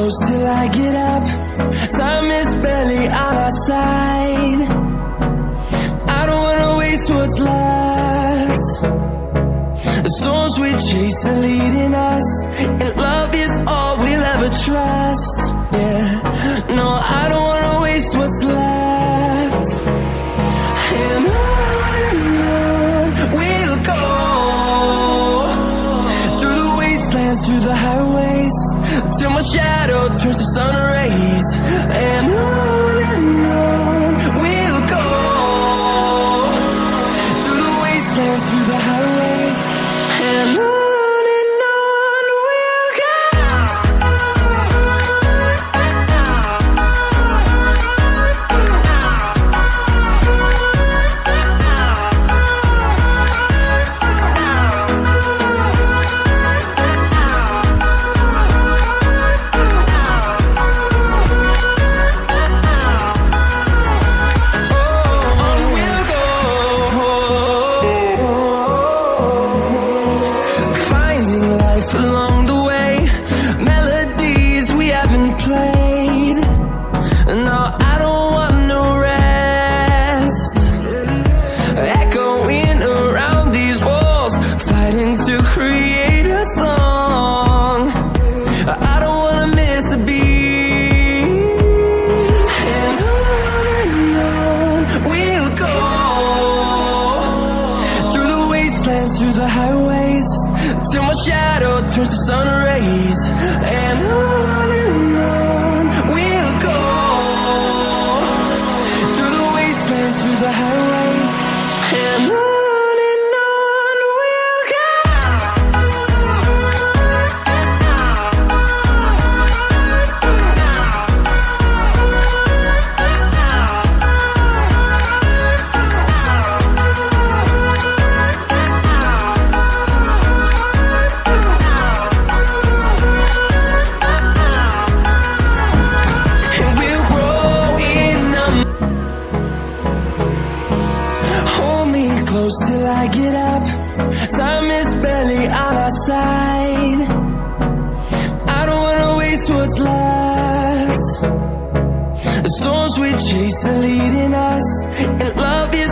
close till I get up. Time is barely on our side. I don't wanna waste what's left. The storms we chase are leading us, and love is all we'll ever trust. Yeah, no, I don't wanna waste what's left. And on we'll go, through the wastelands, through the highways, till my shadow turns to sun rays. And on we'll go, through the wastelands, through the highways, and on we'll go. Along the way, melodies we haven't played. No, I don't want no rest. Echoing around these walls, fighting to create a song. I don't wanna miss a beat. And on we'll go, through the wastelands, through the highways, till my shadow turns to sun rays. And on we'll go, through the wastelands, through the highways, and on we'll go. Close till I get up. Time is barely on our side. I don't wanna waste what's left. The storms we chase are leading us, and love is